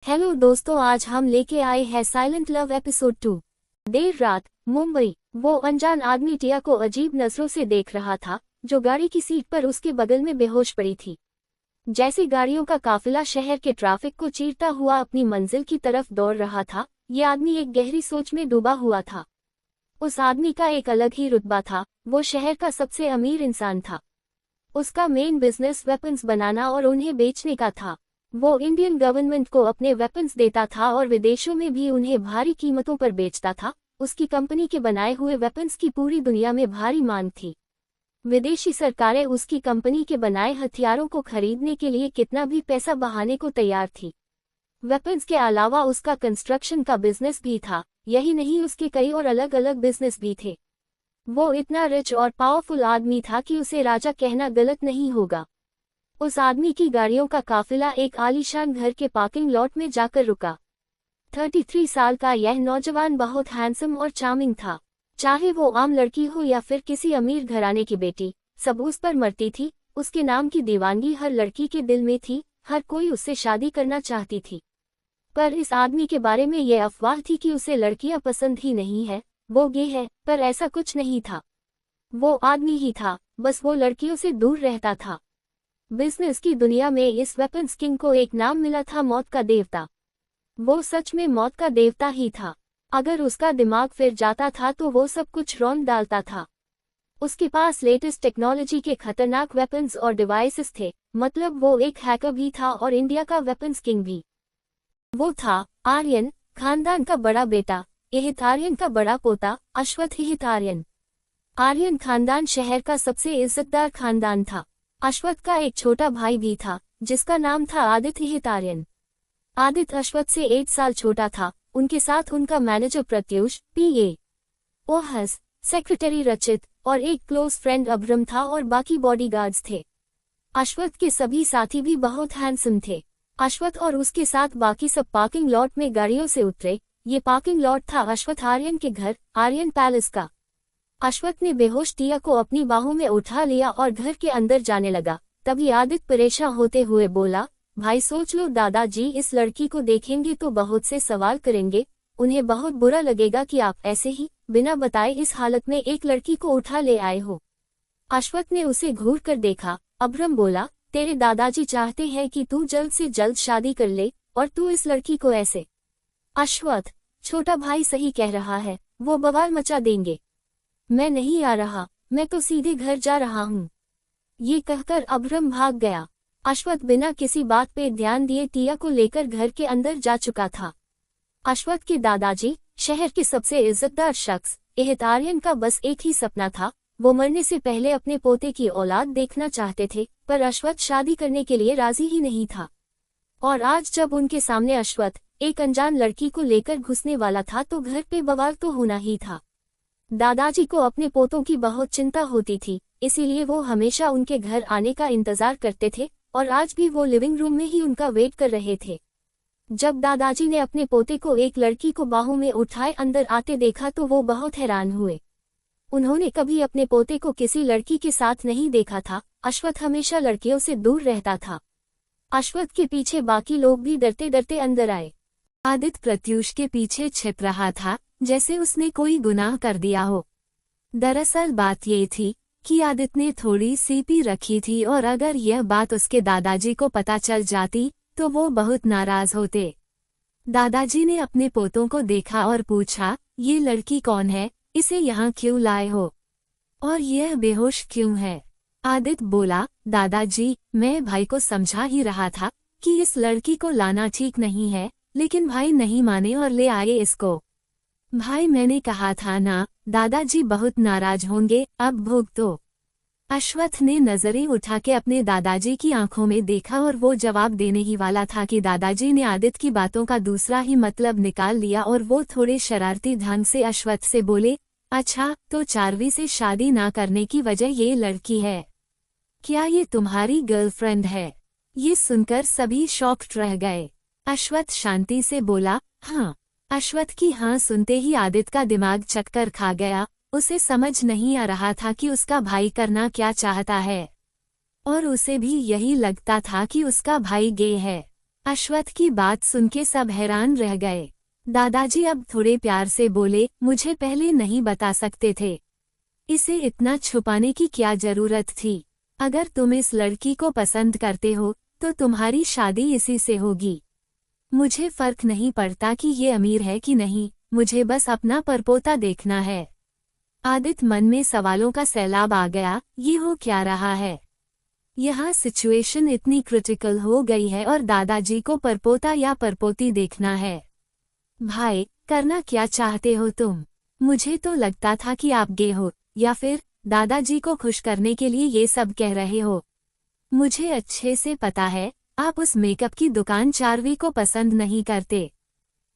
Hello दोस्तों, आज हम लेके आए हैं साइलेंट लव एपिसोड 2। देर रात मुंबई। वो अनजान आदमी टिया को अजीब नजरों से देख रहा था, जो गाड़ी की सीट पर उसके बगल में बेहोश पड़ी थी। जैसे गाड़ियों का काफिला शहर के ट्रैफिक को चीरता हुआ अपनी मंजिल की तरफ दौड़ रहा था, ये आदमी एक गहरी सोच में डूबा हुआ था। उस आदमी का एक अलग ही रुतबा था। वो शहर का सबसे अमीर इंसान था। उसका मेन बिजनेस वेपन्स बनाना और उन्हें बेचने का था। वो इंडियन गवर्नमेंट को अपने वेपन्स देता था और विदेशों में भी उन्हें भारी कीमतों पर बेचता था। उसकी कंपनी के बनाए हुए वेपन्स की पूरी दुनिया में भारी मांग थी। विदेशी सरकारें उसकी कंपनी के बनाए हथियारों को खरीदने के लिए कितना भी पैसा बहाने को तैयार थी। वेपन्स के अलावा उसका कंस्ट्रक्शन का बिजनेस भी था। यही नहीं, उसके कई और अलग अलग बिजनेस भी थे। वो इतना रिच और पावरफुल आदमी था कि उसे राजा कहना गलत नहीं होगा। उस आदमी की गाड़ियों का काफिला एक आलीशान घर के पार्किंग लॉट में जाकर रुका। 33 साल का यह नौजवान बहुत हैंडसम और चार्मिंग था। चाहे वो आम लड़की हो या फिर किसी अमीर घराने की बेटी, सब उस पर मरती थी। उसके नाम की दीवानगी हर लड़की के दिल में थी। हर कोई उससे शादी करना चाहती थी। पर इस आदमी के बारे में ये अफवाह थी कि उसे लड़कियां पसंद ही नहीं है, वो गे है। पर ऐसा कुछ नहीं था। वो आदमी ही था, बस वो लड़कियों से दूर रहता था। बिजनेस की दुनिया में इस वेपन्स किंग को एक नाम मिला था, मौत का देवता। वो सच में मौत का देवता ही था। अगर उसका दिमाग फिर जाता था तो वो सब कुछ रौंद डालता था। उसके पास लेटेस्ट टेक्नोलॉजी के खतरनाक वेपन्स और डिवाइसेस थे। मतलब वो एक हैकर भी था और इंडिया का वेपन्स किंग भी। वो था आर्यन खानदान का बड़ा बेटा, यहित आर्यन का बड़ा पोता, अश्वथ यहित आर्यन। आर्यन खानदान शहर का सबसे इज्जतदार खानदान था। अश्वथ का एक छोटा भाई भी था, जिसका नाम था आदित्य यहित आर्यन। आदित्य अश्वथ से 8 साल छोटा था। उनके साथ उनका मैनेजर प्रत्युष, पीए ओहस, सेक्रेटरी रचित और एक क्लोज फ्रेंड अभ्रम था और बाकी बॉडीगार्ड्स थे। अश्वथ के सभी साथी भी बहुत हैंडसम थे। अश्वथ और उसके साथ बाकी सब पार्किंग लॉट में गाड़ियों से उतरे। ये पार्किंग लॉट था अश्वथ आर्यन के घर, आर्यन पैलेस का। अश्वथ ने बेहोश टिया को अपनी बाहों में उठा लिया और घर के अंदर जाने लगा। तभी आदित्य परेशान होते हुए बोला, भाई सोच लो, दादाजी इस लड़की को देखेंगे तो बहुत से सवाल करेंगे। उन्हें बहुत बुरा लगेगा कि आप ऐसे ही बिना बताए इस हालत में एक लड़की को उठा ले आए हो। अश्वथ ने उसे घूर कर देखा। अभ्रम बोला, तेरे दादाजी चाहते हैं कि तू जल्द से जल्द शादी कर ले और तू इस लड़की को ऐसे। अश्वथ, छोटा भाई सही कह रहा है, वो बवाल मचा देंगे। मैं नहीं आ रहा, मैं तो सीधे घर जा रहा हूँ। ये कहकर अभ्रम भाग गया। अश्वथ बिना किसी बात पे ध्यान दिए टिया को लेकर घर के अंदर जा चुका था। अश्वथ के दादाजी, शहर के सबसे इज्जतदार शख्स, यहित आर्यन का बस एक ही सपना था। वो मरने से पहले अपने पोते की औलाद देखना चाहते थे, पर अश्वथ शादी करने के लिए राजी ही नहीं था। और आज जब उनके सामने अश्वथ एक अनजान लड़की को लेकर घुसने वाला था तो घर पे बवाल तो होना ही था। दादाजी को अपने पोतों की बहुत चिंता होती थी, इसीलिए वो हमेशा उनके घर आने का इंतजार करते थे और आज भी वो लिविंग रूम में ही उनका वेट कर रहे थे। जब दादाजी ने अपने पोते को एक लड़की को बाहों में उठाए अंदर आते देखा तो वो बहुत हैरान हुए। उन्होंने कभी अपने पोते को किसी लड़की के साथ नहीं देखा था। अश्वथ हमेशा लड़कियों से दूर रहता था। अश्वथ के पीछे बाकी लोग भी डरते डरते अंदर आए। आदित्य प्रत्युष के पीछे छिप रहा था, जैसे उसने कोई गुनाह कर दिया हो। दरअसल बात ये थी कि आदित्य ने थोड़ी सी पी रखी थी और अगर यह बात उसके दादाजी को पता चल जाती तो वो बहुत नाराज होते। दादाजी ने अपने पोतों को देखा और पूछा, ये लड़की कौन है, इसे यहाँ क्यों लाए हो और यह बेहोश क्यों है? आदित्य बोला, दादाजी मैं भाई को समझा ही रहा था कि इस लड़की को लाना ठीक नहीं है, लेकिन भाई नहीं माने और ले आए इसको। भाई मैंने कहा था ना, दादाजी बहुत नाराज होंगे, अब भुगतो। अश्वथ ने नजरें उठा के अपने दादाजी की आंखों में देखा और वो जवाब देने ही वाला था कि दादाजी ने आदित्य की बातों का दूसरा ही मतलब निकाल लिया और वो थोड़े शरारती ढंग से अश्वथ से बोले, अच्छा तो चारवी से शादी ना करने की वजह ये लड़की है? क्या ये तुम्हारी गर्लफ्रेंड है? ये सुनकर सभी शॉक्ड रह गए। अश्वथ शांति से बोला, हाँ। अश्वथ की हाँ सुनते ही आदित्य का दिमाग चक्कर खा गया। उसे समझ नहीं आ रहा था कि उसका भाई करना क्या चाहता है और उसे भी यही लगता था कि उसका भाई गे है। अश्वत्थ की बात सुन के सब हैरान रह गए। दादाजी अब थोड़े प्यार से बोले, मुझे पहले नहीं बता सकते थे। इसे इतना छुपाने की क्या जरूरत थी? अगर तुम इस लड़की को पसंद करते हो तो तुम्हारी शादी इसी से होगी। मुझे फर्क नहीं पड़ता कि ये अमीर है कि नहीं, मुझे बस अपना परपोता देखना है। आदित्य मन में सवालों का सैलाब आ गया, ये हो क्या रहा है? यहाँ सिचुएशन इतनी क्रिटिकल हो गई है और दादाजी को परपोता या परपोती देखना है। भाई, करना क्या चाहते हो तुम? मुझे तो लगता था कि आप गे हो, या फिर दादाजी को खुश करने के लिए ये सब कह रहे हो। मुझे अच्छे से पता है, आप उस मेकअप की दुकान चार्वी को पसंद नहीं करते,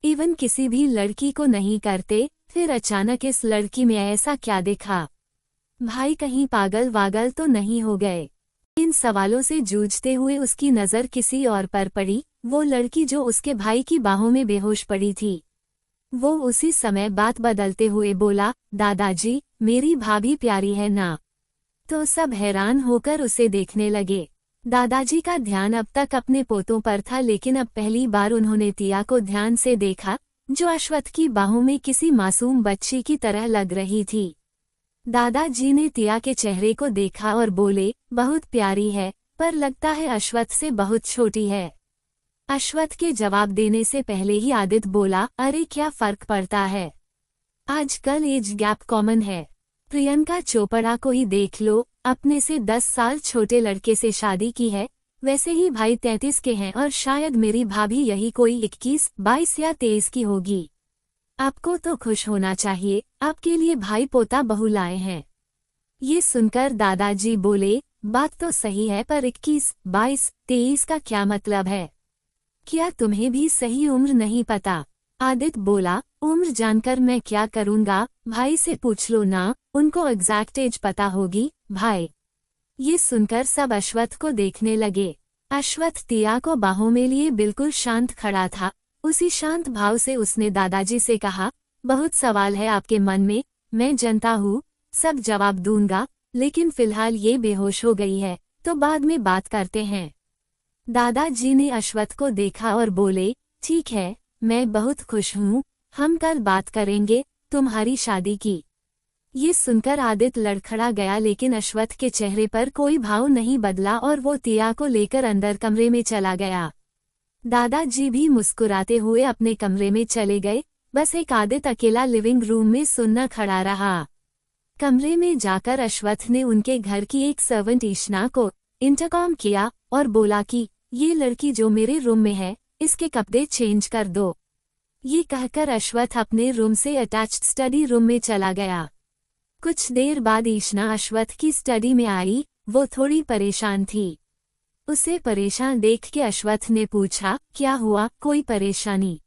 इवन किसी भी लड़की को नहीं करते, फिर अचानक इस लड़की में ऐसा क्या देखा? भाई कहीं पागल वागल तो नहीं हो गए? इन सवालों से जूझते हुए उसकी नज़र किसी और पर पड़ी, वो लड़की जो उसके भाई की बाहों में बेहोश पड़ी थी। वो उसी समय बात बदलते हुए बोला, दादाजी, मेरी भाभी प्यारी है ना? तो सब हैरान होकर उसे देखने लगे। दादाजी का ध्यान अब तक अपने पोतों पर था, लेकिन अब पहली बार उन्होंने तिया को ध्यान से देखा, जो अश्वत्थ की बाहों में किसी मासूम बच्ची की तरह लग रही थी। दादाजी ने तिया के चेहरे को देखा और बोले, बहुत प्यारी है, पर लगता है अश्वत्थ से बहुत छोटी है। अश्वत्थ के जवाब देने से पहले ही आदित्य बोला, अरे क्या फर्क पड़ता है, आजकल एज गैप कॉमन है। प्रियंका चोपड़ा को ही देख लो, अपने से 10 साल छोटे लड़के से शादी की है, वैसे ही भाई 33 के हैं और शायद मेरी भाभी यही कोई 21, 22 या 23 की होगी। आपको तो खुश होना चाहिए, आपके लिए भाई पोता बहू लाए हैं। ये सुनकर दादाजी बोले, बात तो सही है, पर 21, 22, 23 का क्या मतलब है? क्या तुम्हें भी सही उम्र नहीं पता? आदित्य बोला, उम्र जानकर मैं क्या करूँगा, भाई से पूछ लो ना, उनको एग्जैक्ट एज पता होगी। भाई, ये सुनकर सब अश्वत्थ को देखने लगे। अश्वत्थ तिया को बाहों में लिए बिल्कुल शांत खड़ा था। उसी शांत भाव से उसने दादाजी से कहा, बहुत सवाल है आपके मन में, मैं जानता हूँ, सब जवाब दूंगा, लेकिन फिलहाल ये बेहोश हो गई है, तो बाद में बात करते हैं। दादाजी ने अश्वत्थ को देखा और बोले, ठीक है, मैं बहुत खुश हूँ, हम कल बात करेंगे तुम्हारी शादी की। ये सुनकर आदित्य लड़खड़ा गया, लेकिन अश्वत्थ के चेहरे पर कोई भाव नहीं बदला और वो तिया को लेकर अंदर कमरे में चला गया। दादाजी भी मुस्कुराते हुए अपने कमरे में चले गए। बस एक आदित्य अकेला लिविंग रूम में सुनना खड़ा रहा। कमरे में जाकर अश्वत्थ ने उनके घर की एक सर्वेंट ईशना को इंटरकॉम किया और बोला कि ये लड़की जो मेरे रूम में है, इसके कपड़े चेंज कर दो। ये कहकर अश्वत्थ अपने रूम से अटैच्ड स्टडी रूम में चला गया। कुछ देर बाद ईशना अश्वत्थ की स्टडी में आई। वो थोड़ी परेशान थी। उसे परेशान देख के अश्वत्थ ने पूछा, क्या हुआ, कोई परेशानी?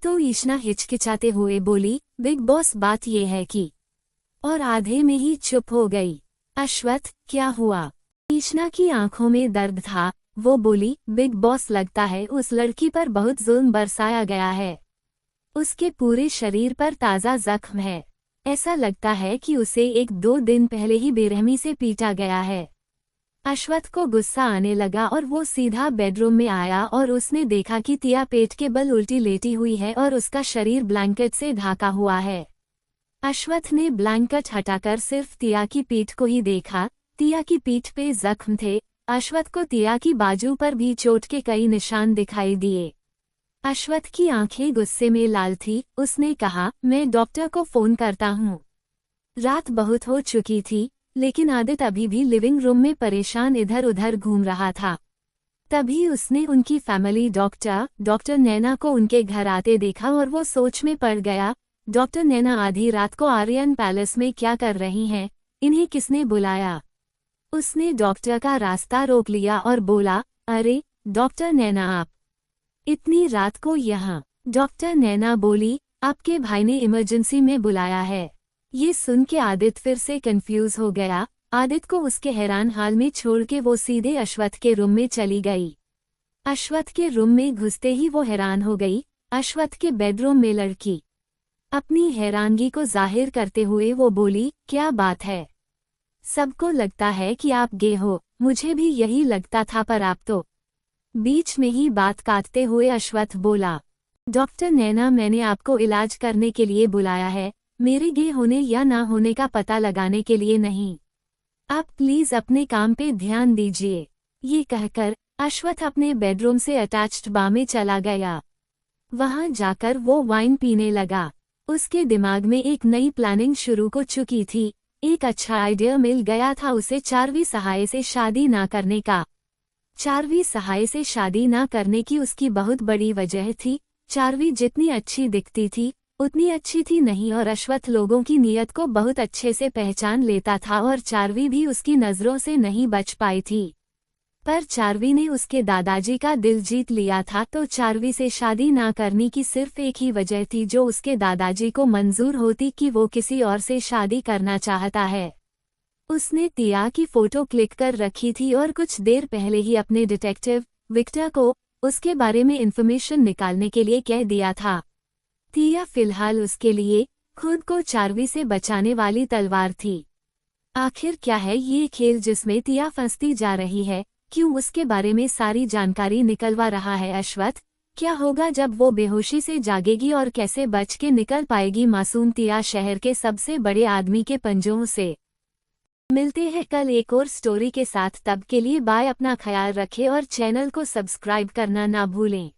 तो ईशना हिचकिचाते हुए बोली, बिग बॉस, बात ये है कि, और आधे में ही चुप हो गई। अश्वत्थ, क्या हुआ? ईशना की आंखों में दर्द था। वो बोली, बिग बॉस, लगता है उस लड़की पर बहुत जुल्म बरसाया गया है। उसके पूरे शरीर पर ताज़ा जख्म है। ऐसा लगता है कि उसे 1-2 दिन पहले ही बेरहमी से पीटा गया है। अश्वत्थ को गुस्सा आने लगा और वो सीधा बेडरूम में आया और उसने देखा कि तिया पेट के बल उल्टी लेटी हुई है और उसका शरीर ब्लैंकेट से ढका हुआ है। अश्वत्थ ने ब्लैंकेट हटाकर सिर्फ तिया की पीठ को ही देखा। तिया की पीठ पे जख्म थे। अश्वत्थ को तिया की बाजू पर भी चोट के कई निशान दिखाई दिए। अश्वत्थ की आंखें गुस्से में लाल थी। उसने कहा, मैं डॉक्टर को फोन करता हूँ। रात बहुत हो चुकी थी, लेकिन आदित्य अभी भी लिविंग रूम में परेशान इधर उधर घूम रहा था। तभी उसने उनकी फैमिली डॉक्टर नैना को उनके घर आते देखा और वो सोच में पड़ गया। डॉक्टर नैना आधी रात को आर्यन पैलेस में क्या कर रही हैं? इन्हें किसने बुलाया? उसने डॉक्टर का रास्ता रोक लिया और बोला, अरे डॉक्टर नैना, आप इतनी रात को यहाँ? डॉक्टर नैना बोली, आपके भाई ने इमरजेंसी में बुलाया है। ये सुन के आदित्य फिर से कंफ्यूज हो गया। आदित्य को उसके हैरान हाल में छोड़ के वो सीधे अश्वत्थ के रूम में चली गई। अश्वत्थ के रूम में घुसते ही वो हैरान हो गई। अश्वत्थ के बेडरूम में लड़की। अपनी हैरानगी को जाहिर करते हुए वो बोली, क्या बात है? सबको लगता है कि आप गे हो, मुझे भी यही लगता था, पर आप तो बीच में ही बात काटते हुए अश्वथ बोला, डॉक्टर नैना, मैंने आपको इलाज करने के लिए बुलाया है, मेरे गे होने या ना होने का पता लगाने के लिए नहीं। आप प्लीज अपने काम पे ध्यान दीजिए। ये कहकर अश्वथ अपने बेडरूम से अटैच्ड बार में चला गया। वहां जाकर वो वाइन पीने लगा। उसके दिमाग में एक नई प्लानिंग शुरू हो चुकी थी। एक अच्छा आइडिया मिल गया था उसे चारवी सहाय से शादी ना करने का। चारवी सहाय से शादी ना करने की उसकी बहुत बड़ी वजह थी। चारवी जितनी अच्छी दिखती थी उतनी अच्छी थी नहीं, और अश्वथ लोगों की नीयत को बहुत अच्छे से पहचान लेता था और चारवी भी उसकी नजरों से नहीं बच पाई थी। पर चारवी ने उसके दादाजी का दिल जीत लिया था, तो चारवी से शादी ना करने की सिर्फ एक ही वजह थी जो उसके दादाजी को मंजूर होती कि वो किसी और से शादी करना चाहता है। उसने तिया की फोटो क्लिक कर रखी थी और कुछ देर पहले ही अपने डिटेक्टिव विक्टर को उसके बारे में इंफॉर्मेशन निकालने के लिए कह दिया था। तिया फिलहाल उसके लिए खुद को चारवी से बचाने वाली तलवार थी। आखिर क्या है ये खेल जिसमें तिया फंसती जा रही है? क्यों उसके बारे में सारी जानकारी निकलवा रहा है अश्वथ? क्या होगा जब वो बेहोशी से जागेगी और कैसे बच के निकल पाएगी मासूम तिया शहर के सबसे बड़े आदमी के पंजों से? मिलते हैं कल एक और स्टोरी के साथ। तब के लिए बाय। अपना ख्याल रखें और चैनल को सब्सक्राइब करना ना भूलें।